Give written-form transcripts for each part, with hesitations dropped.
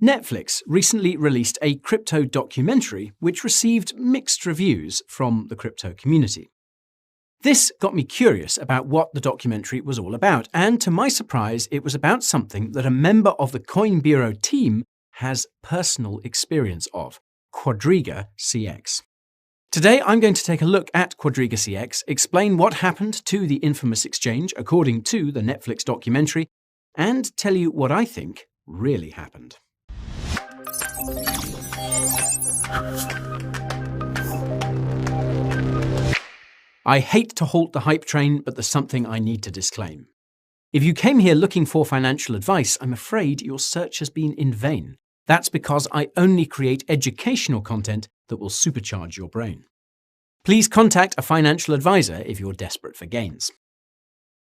Netflix recently released a crypto documentary which received mixed reviews from the crypto community. This got me curious about what the documentary was all about, and to my surprise, it was about something that a member of the Coin Bureau team has personal experience of: Quadriga CX. Today, I'm going to take a look at Quadriga CX, explain what happened to the infamous exchange according to the Netflix documentary, and tell you what I think really happened. I hate to halt the hype train, but there's something I need to disclaim. If you came here looking for financial advice, I'm afraid your search has been in vain. That's because I only create educational content that will supercharge your brain. Please contact a financial advisor if you're desperate for gains.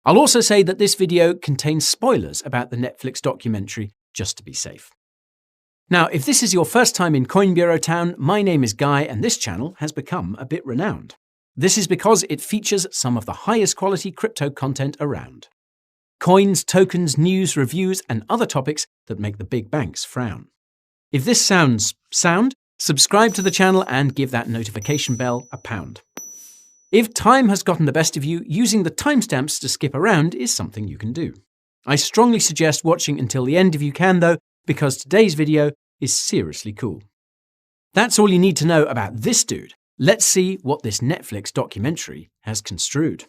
I'll also say that this video contains spoilers about the Netflix documentary, just to be safe. Now, if this is your first time in Coin Bureau Town, my name is Guy and this channel has become a bit renowned. This is because it features some of the highest quality crypto content around. Coins, tokens, news, reviews, and other topics that make the big banks frown. If this sounds sound, subscribe to the channel and give that notification bell a pound. If time has gotten the best of you, using the timestamps to skip around is something you can do. I strongly suggest watching until the end if you can though, because today's video is seriously cool. That's all you need to know about this dude. Let's see what this Netflix documentary has construed.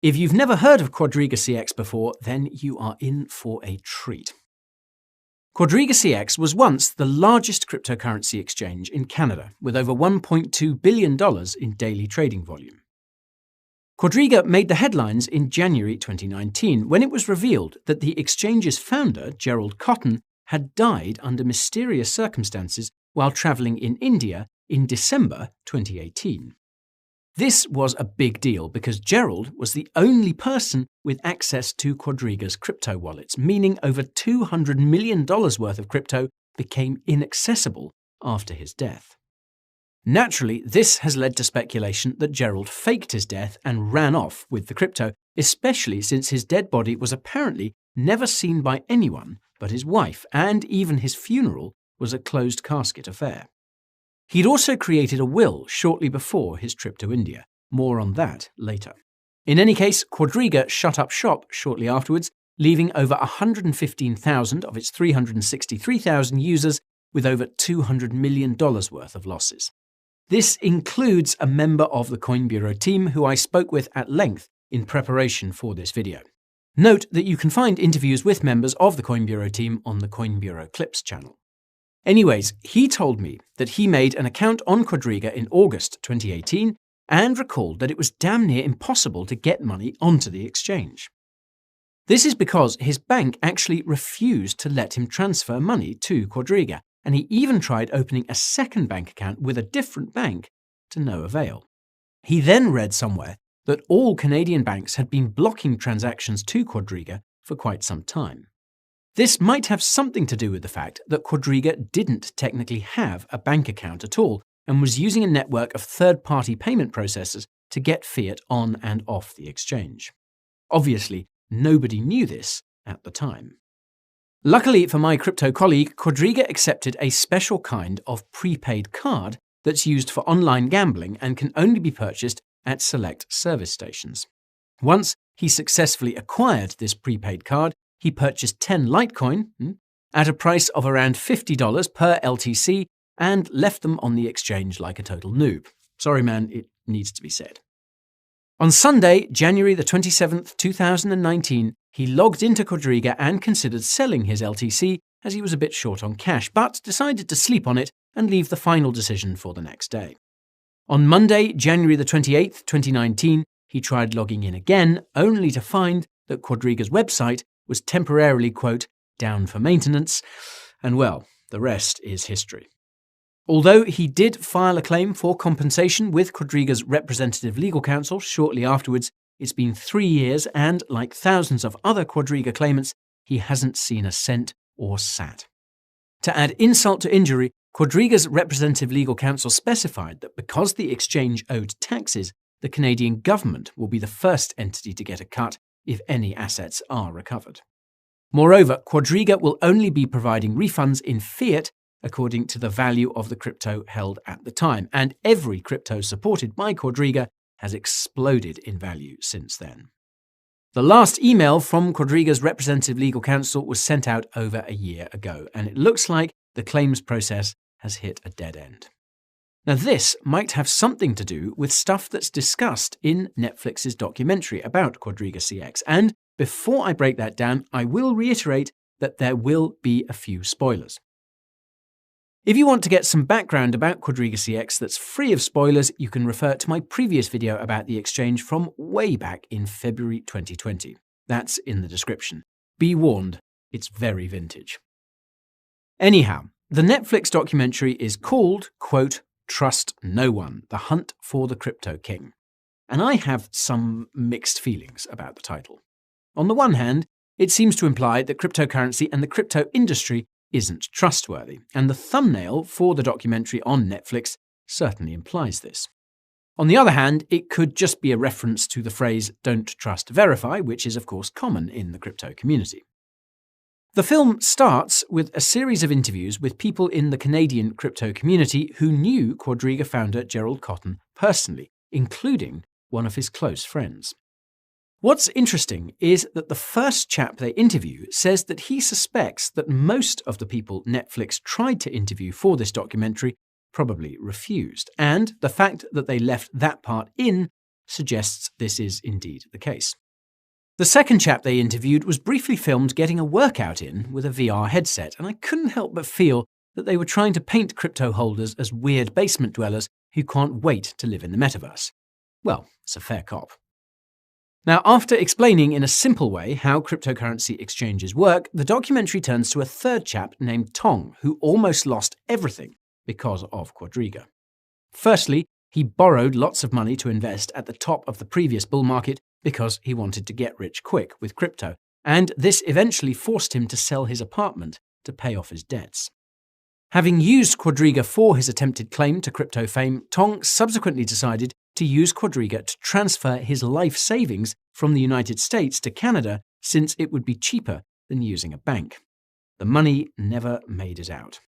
If you've never heard of Quadriga CX before, then you are in for a treat. Quadriga CX was once the largest cryptocurrency exchange in Canada, with over $1.2 billion in daily trading volume. Quadriga made the headlines in January 2019 when it was revealed that the exchange's founder, Gerald Cotten, had died under mysterious circumstances while traveling in India in December 2018. This was a big deal because Gerald was the only person with access to Quadriga's crypto wallets, meaning over $200 million worth of crypto became inaccessible after his death. Naturally, this has led to speculation that Gerald faked his death and ran off with the crypto, especially since his dead body was apparently never seen by anyone but his wife, and even his funeral was a closed casket affair. He'd also created a will shortly before his trip to India. More on that later. In any case, Quadriga shut up shop shortly afterwards, leaving over 115,000 of its 363,000 users with over $200 million worth of losses. This includes a member of the Coin Bureau team who I spoke with at length in preparation for this video. Note that you can find interviews with members of the Coin Bureau team on the Coin Bureau Clips channel. Anyways, he told me that he made an account on Quadriga in August 2018 and recalled that it was damn near impossible to get money onto the exchange. This is because his bank actually refused to let him transfer money to Quadriga, and he even tried opening a second bank account with a different bank to no avail. He then read somewhere that all Canadian banks had been blocking transactions to Quadriga for quite some time. This might have something to do with the fact that Quadriga didn't technically have a bank account at all and was using a network of third-party payment processors to get fiat on and off the exchange. Obviously, nobody knew this at the time. Luckily for my crypto colleague, Quadriga accepted a special kind of prepaid card that's used for online gambling and can only be purchased at select service stations. Once he successfully acquired this prepaid card, he purchased 10 Litecoin at a price of around $50 per LTC and left them on the exchange like a total noob. Sorry man, it needs to be said. On Sunday, January the 27th, 2019, he logged into Quadriga and considered selling his LTC as he was a bit short on cash, but decided to sleep on it and leave the final decision for the next day. On Monday, January the 28th, 2019, he tried logging in again, only to find that Quadriga's website was temporarily, quote, down for maintenance, and well, the rest is history. Although he did file a claim for compensation with Quadriga's representative legal counsel shortly afterwards, it's been 3 years and, like thousands of other Quadriga claimants, he hasn't seen a cent or sat. To add insult to injury, Quadriga's representative legal counsel specified that because the exchange owed taxes, the Canadian government will be the first entity to get a cut if any assets are recovered. Moreover, Quadriga will only be providing refunds in fiat according to the value of the crypto held at the time, and every crypto supported by Quadriga has exploded in value since then. The last email from Quadriga's representative legal counsel was sent out over a year ago, and it looks like the claims process has hit a dead end. Now, this might have something to do with stuff that's discussed in Netflix's documentary about Quadriga CX, and before I break that down, I will reiterate that there will be a few spoilers. If you want to get some background about Quadriga CX that's free of spoilers, you can refer to my previous video about the exchange from way back in February 2020. That's in the description. Be warned, it's very vintage. Anyhow, the Netflix documentary is called, quote, Trust No One, The Hunt for the Crypto King. And I have some mixed feelings about the title. On the one hand, it seems to imply that cryptocurrency and the crypto industry isn't trustworthy, and the thumbnail for the documentary on Netflix certainly implies this. On the other hand, it could just be a reference to the phrase "don't trust, verify," which is of course common in the crypto community. The film starts with a series of interviews with people in the Canadian crypto community who knew Quadriga founder Gerald Cotten personally, including one of his close friends. What's interesting is that the first chap they interview says that he suspects that most of the people Netflix tried to interview for this documentary probably refused, and the fact that they left that part in suggests this is indeed the case. The second chap they interviewed was briefly filmed getting a workout in with a VR headset, and I couldn't help but feel that they were trying to paint crypto holders as weird basement dwellers who can't wait to live in the metaverse. Well, it's a fair cop. Now, after explaining in a simple way how cryptocurrency exchanges work, the documentary turns to a third chap named Tong, who almost lost everything because of Quadriga. Firstly, he borrowed lots of money to invest at the top of the previous bull market because he wanted to get rich quick with crypto, and this eventually forced him to sell his apartment to pay off his debts. Having used Quadriga for his attempted claim to crypto fame, Tong subsequently decided to use Quadriga to transfer his life savings from the United States to Canada, since it would be cheaper than using a bank. The money never made it out.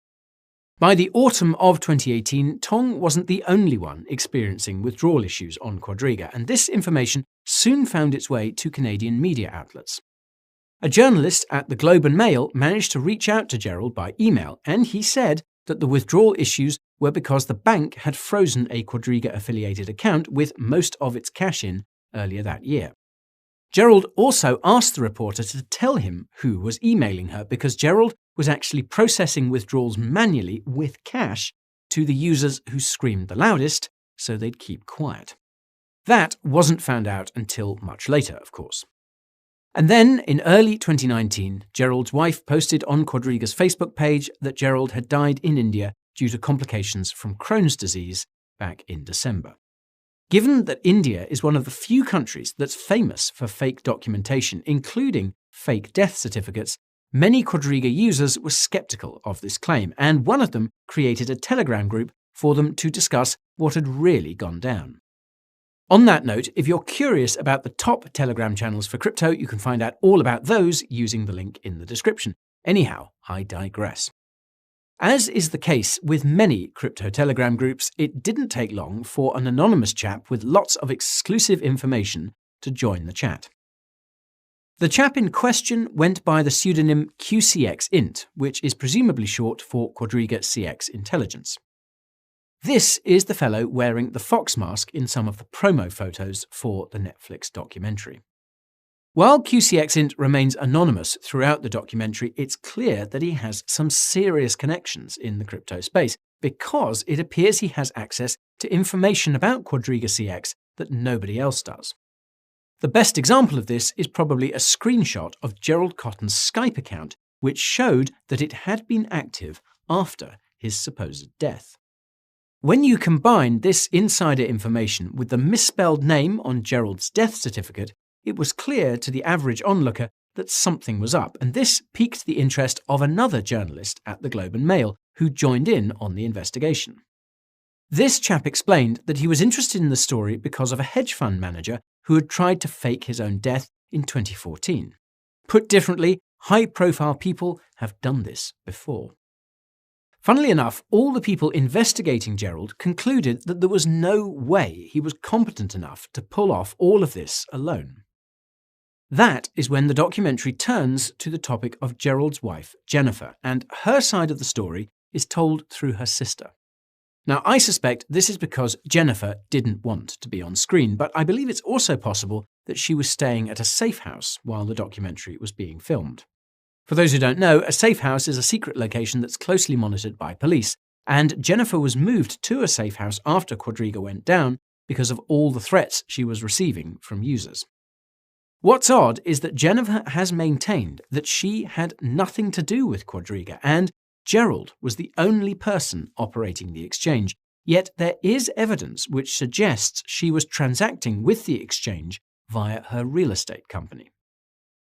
By the autumn of 2018, Tong wasn't the only one experiencing withdrawal issues on Quadriga, and this information soon found its way to Canadian media outlets. A journalist at the Globe and Mail managed to reach out to Gerald by email, and he said that the withdrawal issues were because the bank had frozen a Quadriga-affiliated account with most of its cash in earlier that year. Gerald also asked the reporter to tell him who was emailing her, because Gerald was actually processing withdrawals manually with cash to the users who screamed the loudest, so they'd keep quiet. That wasn't found out until much later, of course. And then, in early 2019, Gerald's wife posted on Quadriga's Facebook page that Gerald had died in India due to complications from Crohn's disease back in December. Given that India is one of the few countries that's famous for fake documentation, including fake death certificates, many Quadriga users were skeptical of this claim, and one of them created a Telegram group for them to discuss what had really gone down. On that note, if you're curious about the top Telegram channels for crypto, you can find out all about those using the link in the description. Anyhow, I digress. As is the case with many crypto Telegram groups, it didn't take long for an anonymous chap with lots of exclusive information to join the chat. The chap in question went by the pseudonym QCXint, which is presumably short for Quadriga CX Intelligence. This is the fellow wearing the fox mask in some of the promo photos for the Netflix documentary. While QCXint remains anonymous throughout the documentary, it's clear that he has some serious connections in the crypto space, because it appears he has access to information about Quadriga CX that nobody else does. The best example of this is probably a screenshot of Gerald Cotten's Skype account, which showed that it had been active after his supposed death. When you combine this insider information with the misspelled name on Gerald's death certificate, it was clear to the average onlooker that something was up, and this piqued the interest of another journalist at the Globe and Mail who joined in on the investigation. This chap explained that he was interested in the story because of a hedge fund manager who had tried to fake his own death in 2014. Put differently, high-profile people have done this before. Funnily enough, all the people investigating Gerald concluded that there was no way he was competent enough to pull off all of this alone. That is when the documentary turns to the topic of Gerald's wife, Jennifer, and her side of the story is told through her sister. Now, I suspect this is because Jennifer didn't want to be on screen, but I believe it's also possible that she was staying at a safe house while the documentary was being filmed. For those who don't know, a safe house is a secret location that's closely monitored by police, and Jennifer was moved to a safe house after Quadriga went down because of all the threats she was receiving from users. What's odd is that Jennifer has maintained that she had nothing to do with Quadriga, and Gerald was the only person operating the exchange, yet there is evidence which suggests she was transacting with the exchange via her real estate company.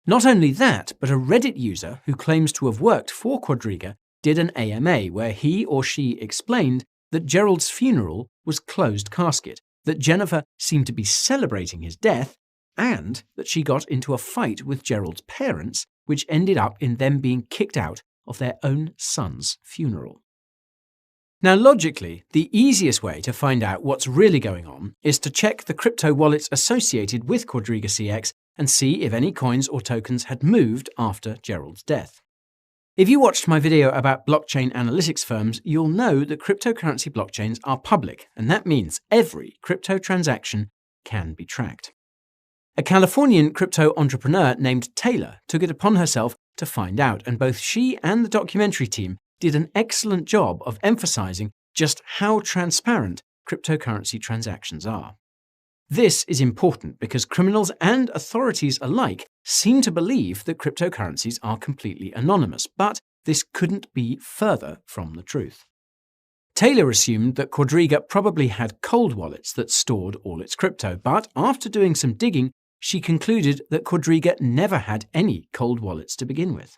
Not only that, but a Reddit user who claims to have worked for Quadriga did an AMA where he or she explained that Gerald's funeral was closed casket, that Jennifer seemed to be celebrating his death, and that she got into a fight with Gerald's parents, which ended up in them being kicked out of their own son's funeral. Now, logically, the easiest way to find out what's really going on is to check the crypto wallets associated with Quadriga CX and see if any coins or tokens had moved after Gerald's death. If you watched my video about blockchain analytics firms, you'll know that cryptocurrency blockchains are public, and that means every crypto transaction can be tracked. A Californian crypto entrepreneur named Taylor took it upon herself to find out, and both she and the documentary team did an excellent job of emphasizing just how transparent cryptocurrency transactions are. This is important because criminals and authorities alike seem to believe that cryptocurrencies are completely anonymous, but this couldn't be further from the truth. Taylor assumed that Quadriga probably had cold wallets that stored all its crypto, but after doing some digging, she concluded that Quadriga never had any cold wallets to begin with.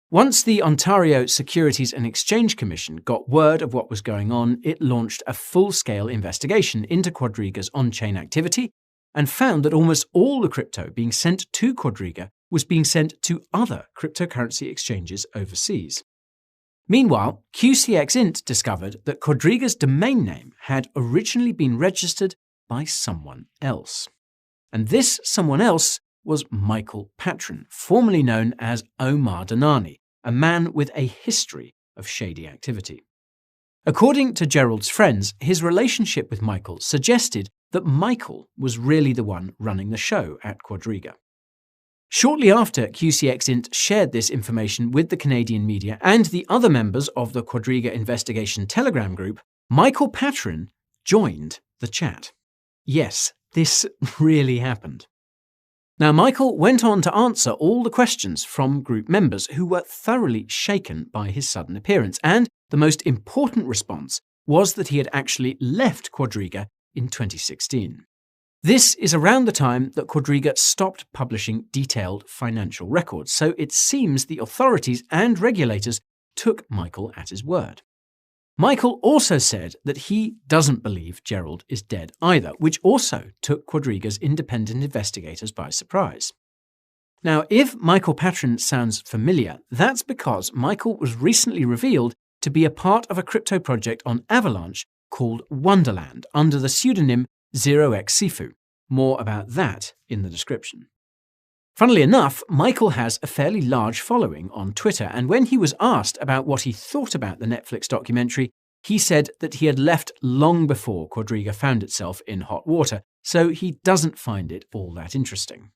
Once the Ontario Securities and Exchange Commission got word of what was going on, it launched a full-scale investigation into Quadriga's on-chain activity and found that almost all the crypto being sent to Quadriga was being sent to other cryptocurrency exchanges overseas. Meanwhile, QCX discovered that Quadriga's domain name had originally been registered by someone else. And this someone else was Michael Patron, formerly known as Omar Dhanani, a man with a history of shady activity. According to Gerald's friends, his relationship with Michael suggested that Michael was really the one running the show at Quadriga. Shortly after QCX shared this information with the Canadian media and the other members of the Quadriga investigation Telegram group, Michael Patron joined the chat. Yes, this really happened. Now, Michael went on to answer all the questions from group members who were thoroughly shaken by his sudden appearance, and the most important response was that he had actually left Quadriga in 2016. This is around the time that Quadriga stopped publishing detailed financial records, so it seems the authorities and regulators took Michael at his word. Michael also said that he doesn't believe Gerald is dead either, which also took Quadriga's independent investigators by surprise. Now, if Michael Patron sounds familiar, that's because Michael was recently revealed to be a part of a crypto project on Avalanche called Wonderland under the pseudonym 0xSifu. More about that in the description. Funnily enough, Michael has a fairly large following on Twitter, and when he was asked about what he thought about the Netflix documentary, he said that he had left long before Quadriga found itself in hot water, so he doesn't find it all that interesting.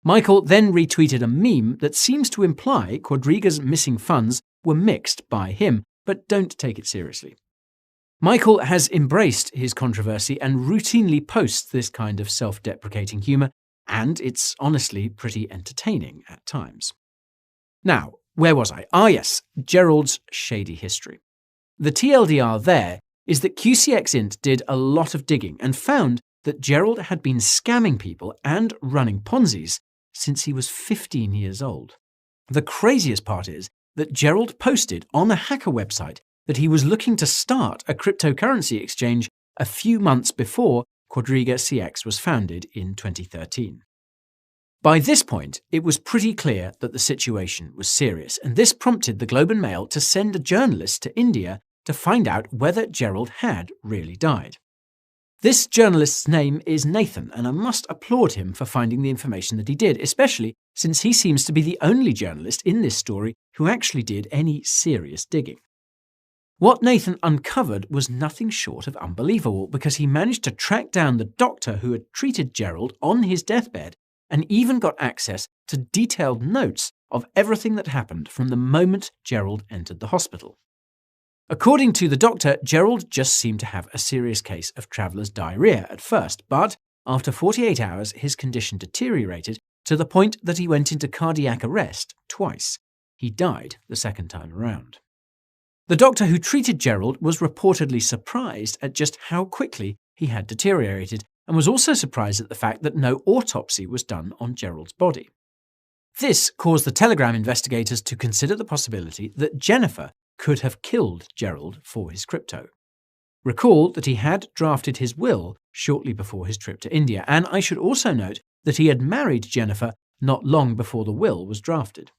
Michael then retweeted a meme that seems to imply Quadriga's missing funds were mixed by him, but don't take it seriously. Michael has embraced his controversy and routinely posts this kind of self-deprecating humour, and it's honestly pretty entertaining at times. Now, where was I? Yes, Gerald's shady history. The TLDR there is that QCX did a lot of digging and found that Gerald had been scamming people and running Ponzi's since he was 15 years old. The craziest part is that Gerald posted on a hacker website that he was looking to start a cryptocurrency exchange a few months before Quadriga CX was founded in 2013. By this point, it was pretty clear that the situation was serious, and this prompted the Globe and Mail to send a journalist to India to find out whether Gerald had really died. This journalist's name is Nathan, and I must applaud him for finding the information that he did, especially since he seems to be the only journalist in this story who actually did any serious digging. What Nathan uncovered was nothing short of unbelievable, because he managed to track down the doctor who had treated Gerald on his deathbed and even got access to detailed notes of everything that happened from the moment Gerald entered the hospital. According to the doctor, Gerald just seemed to have a serious case of traveller's diarrhea at first, but after 48 hours his condition deteriorated to the point that he went into cardiac arrest twice. He died the second time around. The doctor who treated Gerald was reportedly surprised at just how quickly he had deteriorated, and was also surprised at the fact that no autopsy was done on Gerald's body. This caused the Telegram investigators to consider the possibility that Jennifer could have killed Gerald for his crypto. Recall that he had drafted his will shortly before his trip to India, and I should also note that he had married Jennifer not long before the will was drafted.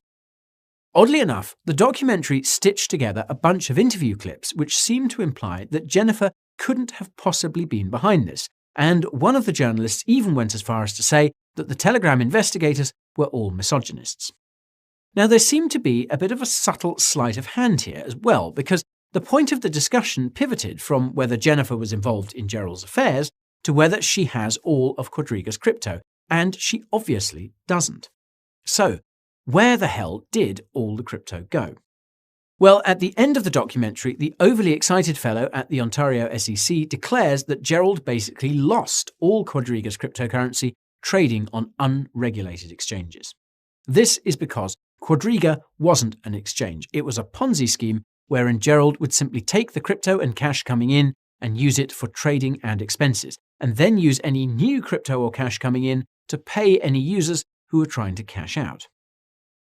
Oddly enough, the documentary stitched together a bunch of interview clips which seem to imply that Jennifer couldn't have possibly been behind this, and one of the journalists even went as far as to say that the Telegram investigators were all misogynists. Now, there seemed to be a bit of a subtle sleight of hand here as well, because the point of the discussion pivoted from whether Jennifer was involved in Gerald's affairs to whether she has all of Quadriga's crypto, and she obviously doesn't. So, where the hell did all the crypto go? Well, at the end of the documentary, the overly excited fellow at the Ontario SEC declares that Gerald basically lost all Quadriga's cryptocurrency trading on unregulated exchanges. This is because Quadriga wasn't an exchange. It was a Ponzi scheme wherein Gerald would simply take the crypto and cash coming in and use it for trading and expenses, and then use any new crypto or cash coming in to pay any users who were trying to cash out.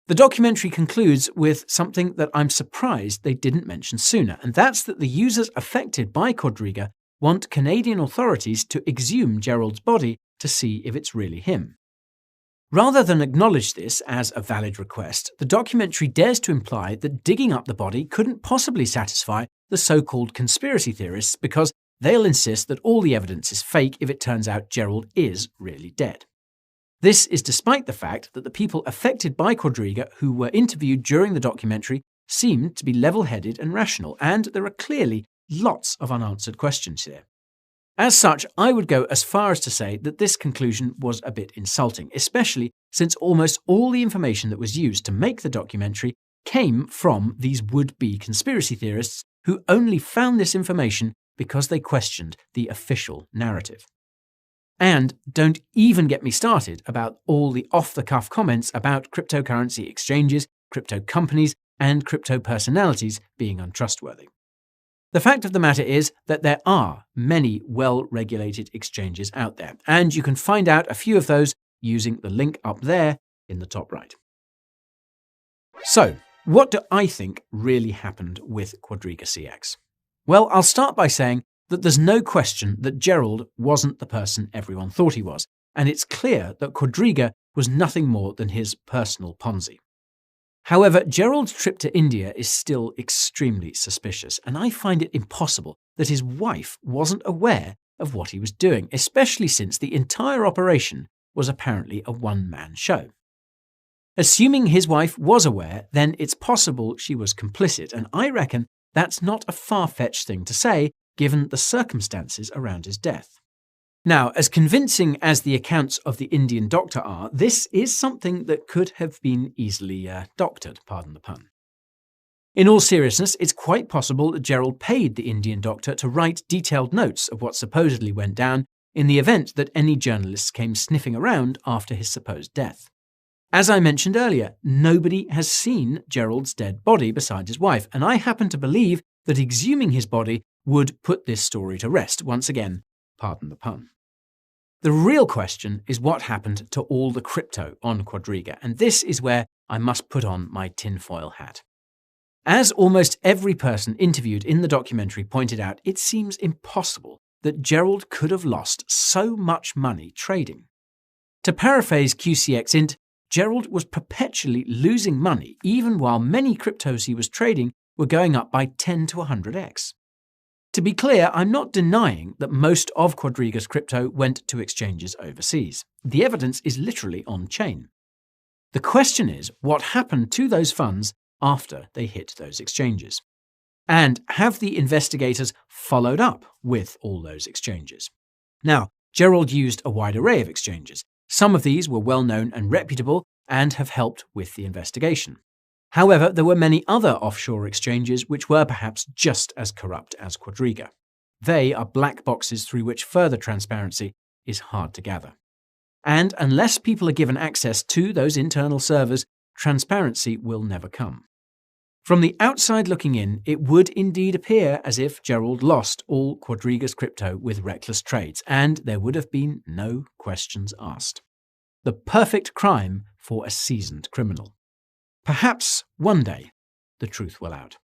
The documentary concludes with something that I'm surprised they didn't mention sooner, and that's that the users affected by Quadriga want Canadian authorities to exhume Gerald's body to see if it's really him. Rather than acknowledge this as a valid request, the documentary dares to imply that digging up the body couldn't possibly satisfy the so-called conspiracy theorists, because they'll insist that all the evidence is fake if it turns out Gerald is really dead. This is despite the fact that the people affected by Quadriga who were interviewed during the documentary seemed to be level-headed and rational, and there are clearly lots of unanswered questions here. As such, I would go as far as to say that this conclusion was a bit insulting, especially since almost all the information that was used to make the documentary came from these would-be conspiracy theorists who only found this information because they questioned the official narrative. And don't even get me started about all the off-the-cuff comments about cryptocurrency exchanges, crypto companies, and crypto personalities being untrustworthy. The fact of the matter is that there are many well-regulated exchanges out there, and you can find out a few of those using the link up there in the top right. So, what do I think really happened with Quadriga CX? Well, I'll start by saying that there's no question that Gerald wasn't the person everyone thought he was, and it's clear that Quadriga was nothing more than his personal Ponzi. However, Gerald's trip to India is still extremely suspicious, and I find it impossible that his wife wasn't aware of what he was doing, especially since the entire operation was apparently a one-man show. Assuming his wife was aware, then it's possible she was complicit, and I reckon that's not a far-fetched thing to say, given the circumstances around his death. Now, as convincing as the accounts of the Indian doctor are, this is something that could have been easily doctored, pardon the pun. In all seriousness, it's quite possible that Gerald paid the Indian doctor to write detailed notes of what supposedly went down in the event that any journalists came sniffing around after his supposed death. As I mentioned earlier, nobody has seen Gerald's dead body besides his wife, and I happen to believe that exhuming his body would put this story to rest once again, pardon the pun. The real question is what happened to all the crypto on Quadriga, and this is where I must put on my tinfoil hat. As almost every person interviewed in the documentary pointed out, it seems impossible that Gerald could have lost so much money trading. To paraphrase QCX Int, Gerald was perpetually losing money even while many cryptos he was trading were going up by 10 to 100x. To be clear, I'm not denying that most of Quadriga's crypto went to exchanges overseas. The evidence is literally on-chain. The question is, what happened to those funds after they hit those exchanges? And have the investigators followed up with all those exchanges? Now, Gerald used a wide array of exchanges. Some of these were well-known and reputable and have helped with the investigation. However, there were many other offshore exchanges which were perhaps just as corrupt as Quadriga. They are black boxes through which further transparency is hard to gather. And unless people are given access to those internal servers, transparency will never come. From the outside looking in, it would indeed appear as if Gerald lost all Quadriga's crypto with reckless trades, and there would have been no questions asked. The perfect crime for a seasoned criminal. Perhaps one day the truth will out.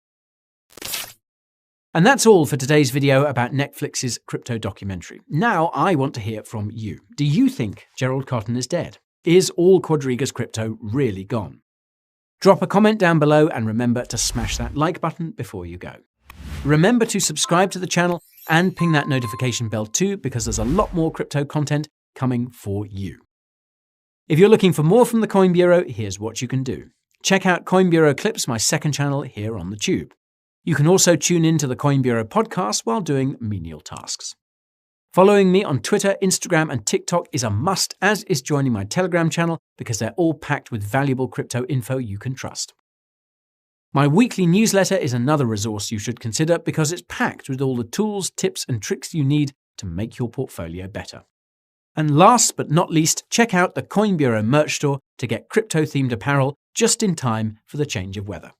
And that's all for today's video about Netflix's crypto documentary. Now I want to hear from you. Do you think Gerald Cotten is dead? Is all Quadriga's crypto really gone? Drop a comment down below and remember to smash that like button before you go. Remember to subscribe to the channel and ping that notification bell too, because there's a lot more crypto content coming for you. If you're looking for more from the Coin Bureau, here's what you can do. Check out Coin Bureau Clips, my second channel here on the Tube. You can also tune in to the Coin Bureau podcast while doing menial tasks. Following me on Twitter, Instagram, and TikTok is a must, as is joining my Telegram channel, because they're all packed with valuable crypto info you can trust. My weekly newsletter is another resource you should consider because it's packed with all the tools, tips, and tricks you need to make your portfolio better. And last but not least, check out the Coin Bureau merch store to get crypto-themed apparel just in time for the change of weather.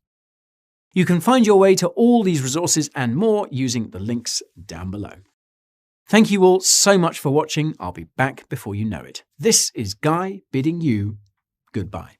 You can find your way to all these resources and more using the links down below. Thank you all so much for watching. I'll be back before you know it. This is Guy bidding you goodbye.